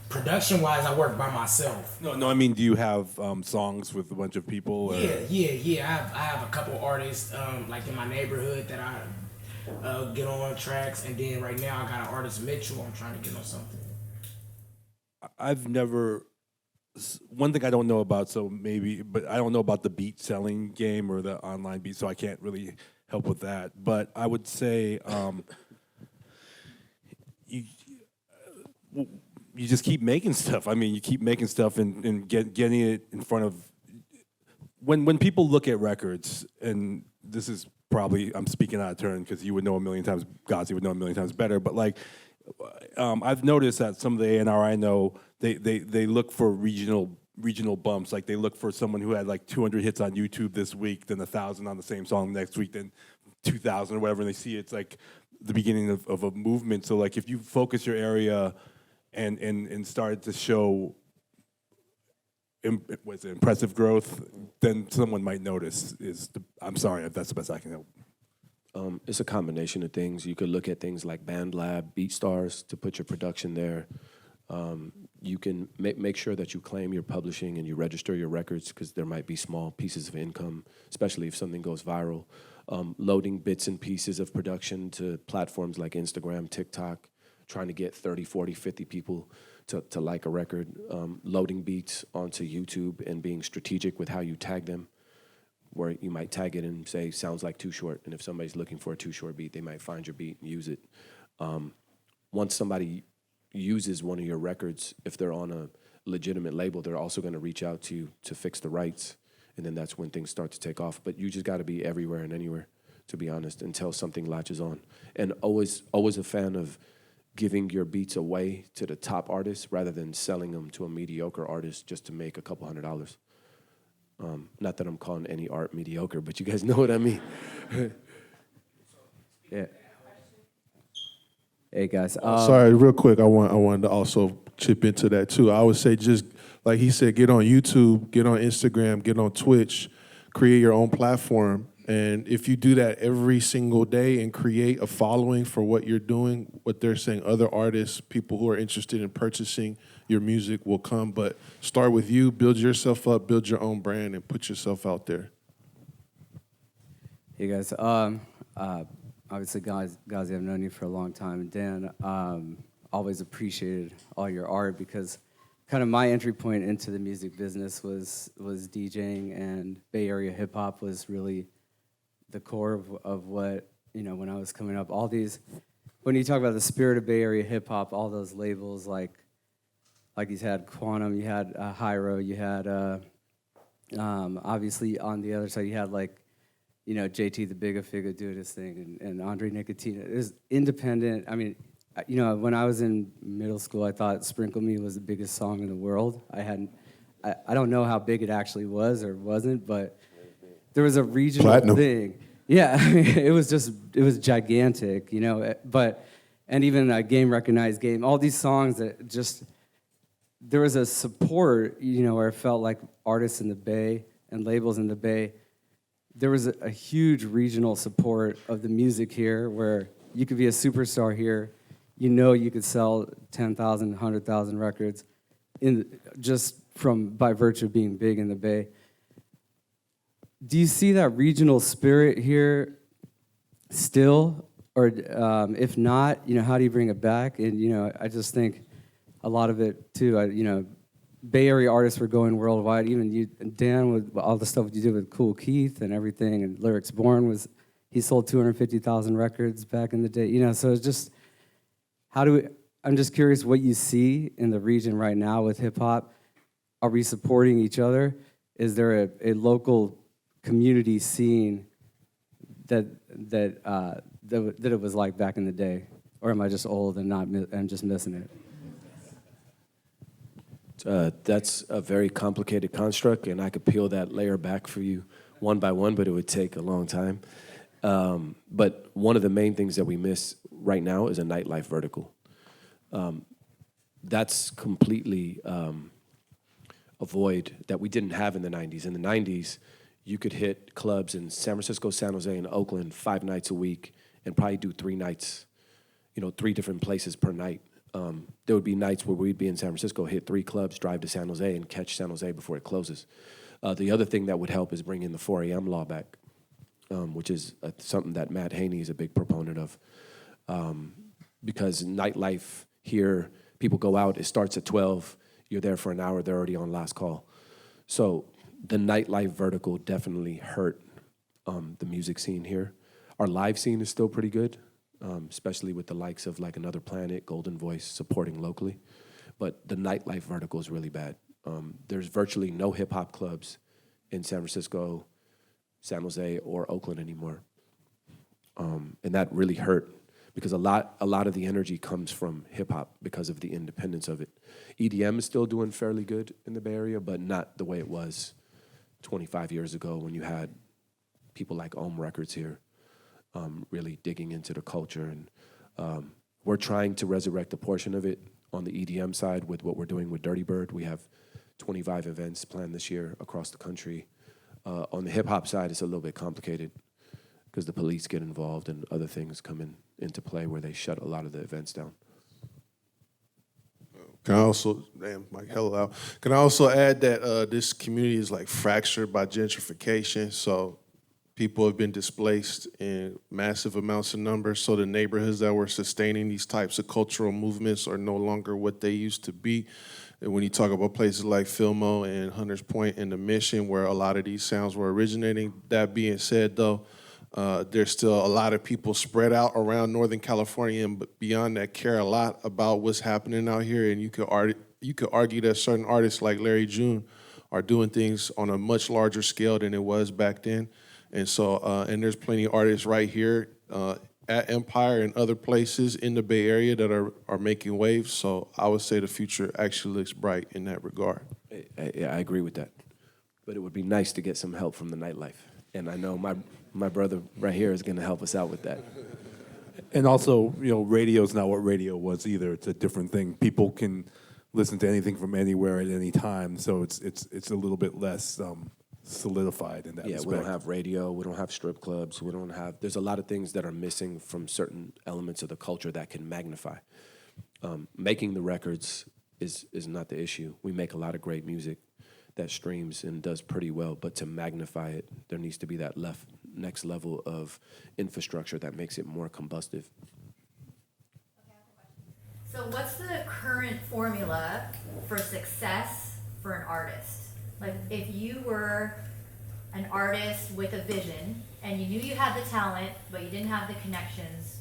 Production wise, I work by myself. No. I mean, do you have songs with a bunch of people? Or? Yeah. I have a couple artists in my neighborhood that I get on tracks, and then right now I got an artist Mitchell. I'm trying to get on something. I've never. One thing I don't know about, but I don't know about the beat selling game or the online beat, so I can't really help with that. But I would say you just keep making stuff. I mean, you keep making stuff and getting it in front of. When people look at records, and this is probably, I'm speaking out of turn because you would know a million times, Ghazi would know a million times better, but I've noticed that some of the A&R I know, they look for regional bumps. Like they look for someone who had 200 hits on YouTube this week, then 1,000 on the same song next week, then 2,000 or whatever, and they see it's like the beginning of a movement. So if you focus your area and started to show impressive growth, then someone might notice. I'm sorry if that's the best I can help. It's a combination of things. You could look at things like BandLab, BeatStars to put your production there. You can make sure that you claim your publishing and you register your records because there might be small pieces of income, especially if something goes viral. Loading bits and pieces of production to platforms like Instagram, TikTok, trying to get 30, 40, 50 people to like a record. Loading beats onto YouTube and being strategic with how you tag them, where you might tag it and say, sounds like Too Short. And if somebody's looking for a Too Short beat, they might find your beat and use it. Once somebody uses one of your records, if they're on a legitimate label, they're also going to reach out to you to fix the rights. And then that's when things start to take off. But you just got to be everywhere and anywhere, to be honest, until something latches on. And always a fan of giving your beats away to the top artists rather than selling them to a mediocre artist just to make a couple $100. Not that I'm calling any art mediocre, but you guys know what I mean. Yeah. Hey guys. Sorry, real quick. I wanted to also chip into that too. I would say just like he said, get on YouTube, get on Instagram, get on Twitch, create your own platform. And if you do that every single day and create a following for what you're doing, what they're saying, other artists, people who are interested in purchasing your music will come. But start with you, build yourself up, build your own brand, and put yourself out there. Hey guys, obviously Ghazi, I've known you for a long time. And Dan, always appreciated all your art because kind of my entry point into the music business was DJing, and Bay Area hip hop was really the core of what, you know, when I was coming up. All these, when you talk about the spirit of Bay Area hip hop, all those labels like you had Quantum, you had Hyro, you had obviously on the other side you had like, you know, JT the Bigga Figga doing his thing, and Andre Nickatina. It was independent. I mean, you know, when I was in middle school, I thought Sprinkle Me was the biggest song in the world. I don't know how big it actually was or wasn't, but there was a regional Platinum. thing. Yeah, I mean, it was gigantic, you know, and even a Game Recognized Game, all these songs that just, there was a support, you know, where it felt like artists in the Bay and labels in the Bay, there was a huge regional support of the music here where you could be a superstar here, you know you could sell 10,000, 100,000 records by virtue of being big in the Bay. Do you see that regional spirit here still? Or if not, you know, how do you bring it back? And, you know, I just think a lot of it, too, you know, Bay Area artists were going worldwide. Even you, Dan, with all the stuff you did with Cool Keith and everything, and Lyrics Born he sold 250,000 records back in the day. You know, so it's just, I'm just curious what you see in the region right now with hip hop. Are we supporting each other? Is there a local community scene that it was like back in the day, or am I just old and just missing it? That's a very complicated construct, and I could peel that layer back for you one by one, but it would take a long time. But one of the main things that we miss right now is a nightlife vertical. That's completely a void that we didn't have in the 90s. In the 90s, you could hit clubs in San Francisco, San Jose, and Oakland 5 nights a week and probably do 3 nights, you know, 3 different places per night. There would be nights where we'd be in San Francisco, hit 3 clubs, drive to San Jose, and catch San Jose before it closes. The other thing that would help is bringing the 4 a.m. law back, which is something that Matt Haney is a big proponent of. Because nightlife here, people go out, it starts at 12, you're there for an hour, they're already on last call. So the nightlife vertical definitely hurt the music scene here. Our live scene is still pretty good, especially with the likes of like Another Planet, Golden Voice supporting locally. But the nightlife vertical is really bad. There's virtually no hip hop clubs in San Francisco, San Jose, or Oakland anymore. And that really hurt because a lot of the energy comes from hip hop because of the independence of it. EDM is still doing fairly good in the Bay Area, but not the way it was 25 years ago when you had people like Ohm Records here really digging into the culture. And we're trying to resurrect a portion of it on the EDM side with what we're doing with Dirty Bird. We have 25 events planned this year across the country. On the hip hop side, it's a little bit complicated because the police get involved and other things come into play where they shut a lot of the events down. Can I also, Can I also add that this community is like fractured by gentrification, so people have been displaced in massive amounts of numbers, so the neighborhoods that were sustaining these types of cultural movements are no longer what they used to be. And when you talk about places like Fillmore and Hunters Point and the Mission, where a lot of these sounds were originating, that being said, though, there's still a lot of people spread out around Northern California and beyond that care a lot about what's happening out here. And you could argue that certain artists like Larry June are doing things on a much larger scale than it was back then. And so, and there's plenty of artists right here at Empire and other places in the Bay Area that are making waves. So I would say the future actually looks bright in that regard. I agree with that. But it would be nice to get some help from the nightlife. And I know my brother right here is going to help us out with that. And also, you know, radio's not what radio was either. It's a different thing. People can listen to anything from anywhere at any time, so it's a little bit less solidified in that Yeah, respect. we don't have radio, we don't have strip clubs, we don't have, there's a lot of things that are missing from certain elements of the culture that can magnify. Making the records is not the issue. We make a lot of great music that streams and does pretty well, but to magnify it, there needs to be that next level of infrastructure that makes it more combustive. So what's the current formula for success for an artist? Like if you were an artist with a vision and you knew you had the talent, but you didn't have the connections,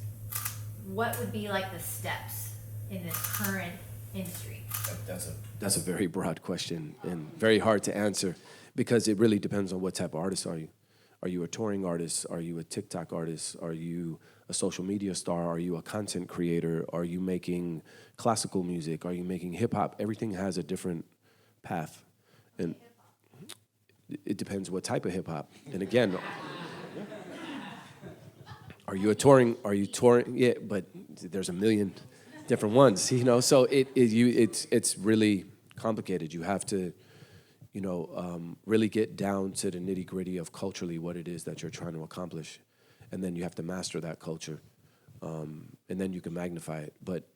what would be like the steps in this current industry? That's a very broad question and very hard to answer because it really depends on what type of artist are you. Are you a touring artist? Are you a TikTok artist? Are you a social media star? Are you a content creator? Are you making classical music? Are you making hip hop? Everything has a different path. And it depends what type of hip hop. And again, are you touring? Yeah, but there's a million different ones, you know? So it's really complicated. You have to, really get down to the nitty gritty of culturally what it is that you're trying to accomplish. And then you have to master that culture. And then you can magnify it. But,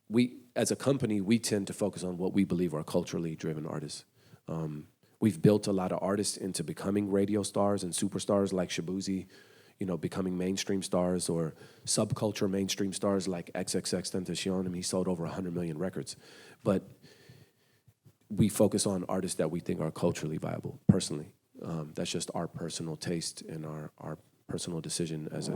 we, as a company, we tend to focus on what we believe are culturally driven artists. We've built a lot of artists into becoming radio stars and superstars like Shaboozey, becoming mainstream stars, or subculture mainstream stars like XXXTentacion. I mean, he sold over 100 million records. But we focus on artists that we think are culturally viable, personally. That's just our personal taste and our personal decision as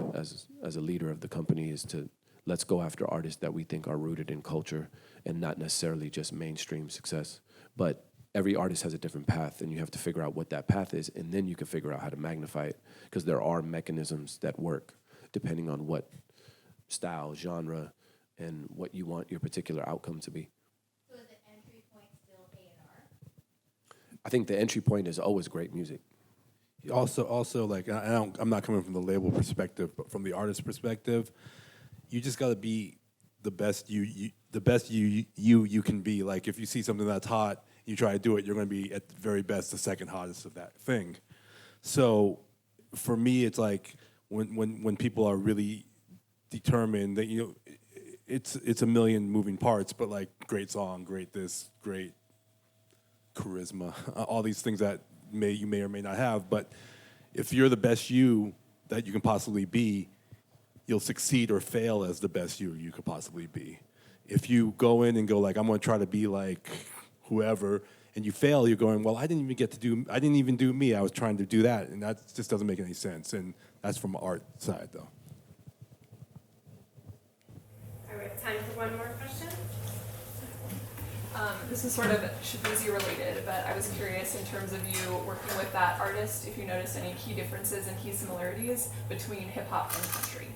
a leader of the company is to let's go after artists that we think are rooted in culture and not necessarily just mainstream success. But every artist has a different path, and you have to figure out what that path is, and then you can figure out how to magnify it, because there are mechanisms that work depending on what style, genre, and what you want your particular outcome to be. So is the entry point still A&R? I think the entry point is always great music. Also, like I'm not coming from the label perspective, but from the artist perspective, you just got to be the best you can be. Like if you see something that's hot, you try to do it, you're going to be at the very best the second hottest of that thing. So for me, it's like when people are really determined that it's a million moving parts, but like great song, great this, great charisma, all these things that you may or may not have. But if you're the best you that you can possibly be, you'll succeed or fail as the best you could possibly be. If you go in and go like, I'm going to try to be like whoever, and you fail, you're going, well, I didn't even do me. I was trying to do that, and that just doesn't make any sense. And that's from art side, though. All right, we have time for one more question. This is sort of Shaboozey related, but I was curious in terms of you working with that artist, if you noticed any key differences and key similarities between hip hop and country.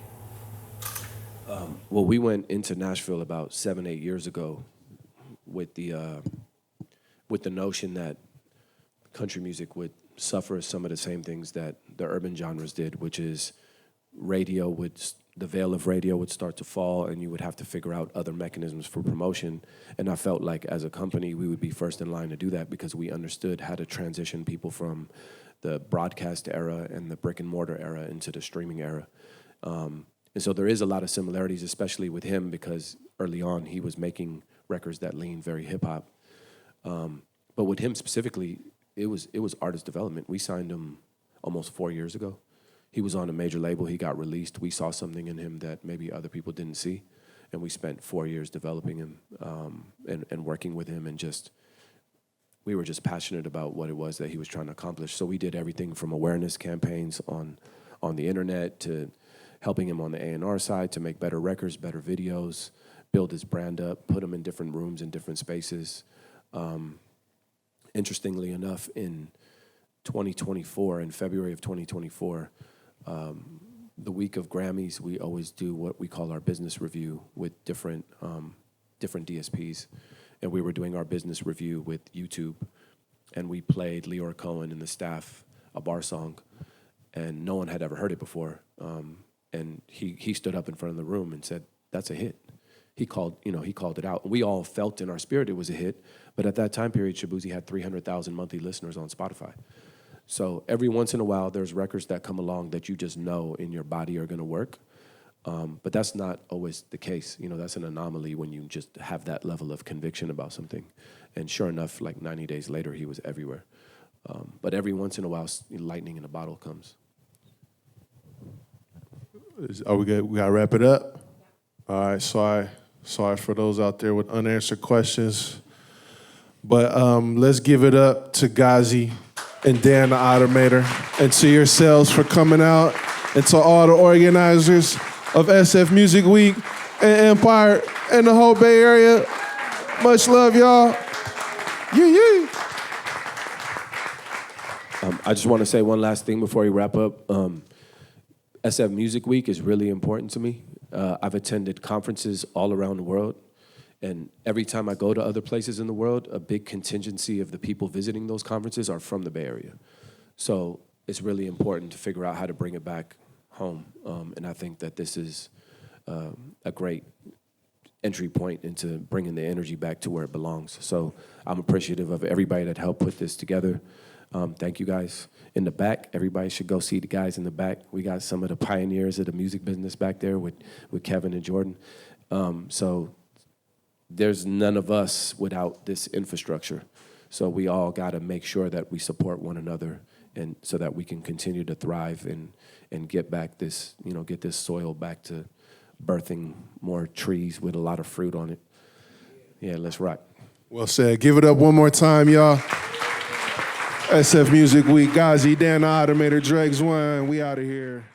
Well, we went into Nashville about 7-8 years ago with the notion that country music would suffer some of the same things that the urban genres did, which is the veil of radio would start to fall, and you would have to figure out other mechanisms for promotion. And I felt like as a company, we would be first in line to do that because we understood how to transition people from the broadcast era and the brick and mortar era into the streaming era. And so there is a lot of similarities, especially with him, because early on he was making records that leaned very hip hop. But with him specifically, it was artist development. We signed him almost 4 years ago. He was on a major label. He got released. We saw something in him that maybe other people didn't see, and we spent 4 years developing him and working with him, and we were just passionate about what it was that he was trying to accomplish. So we did everything from awareness campaigns on the internet to helping him on the A&R side to make better records, better videos, build his brand up, put him in different rooms and different spaces. Interestingly enough, in 2024, in February of 2024, the week of Grammys, we always do what we call our business review with different DSPs. And we were doing our business review with YouTube, and we played Leor Cohen and the staff a bar song, and no one had ever heard it before. And he stood up in front of the room and said, "That's a hit." he called it out. We all felt in our spirit it was a hit, but at that time period, Shaboozey had 300,000 monthly listeners on Spotify. So every once in a while, there's records that come along that you just know in your body are gonna work. But that's not always the case. That's an anomaly when you just have that level of conviction about something. And sure enough, like 90 days later, he was everywhere. But every once in a while, lightning in a bottle comes. Are we good? We gotta wrap it up. All right. Sorry for those out there with unanswered questions. But let's give it up to Ghazi and Dan the Automator, and to yourselves for coming out, and to all the organizers of SF Music Week and Empire and the whole Bay Area. Much love, y'all. Yeah. I just want to say one last thing before we wrap up. SF Music Week is really important to me. I've attended conferences all around the world, and every time I go to other places in the world, a big contingency of the people visiting those conferences are from the Bay Area. So it's really important to figure out how to bring it back home. And I think that this is a great entry point into bringing the energy back to where it belongs. So I'm appreciative of everybody that helped put this together. Thank you guys. In the back, everybody should go see the guys in the back. We got some of the pioneers of the music business back there with Kevin and Jordan. So there's none of us without this infrastructure. So we all got to make sure that we support one another, and so that we can continue to thrive and get back this, get this soil back to birthing more trees with a lot of fruit on it. Yeah, let's rock. Well said. Give it up one more time, y'all. SF Music Week, Ghazi, Dan the Automator, Dregs One. We out of here.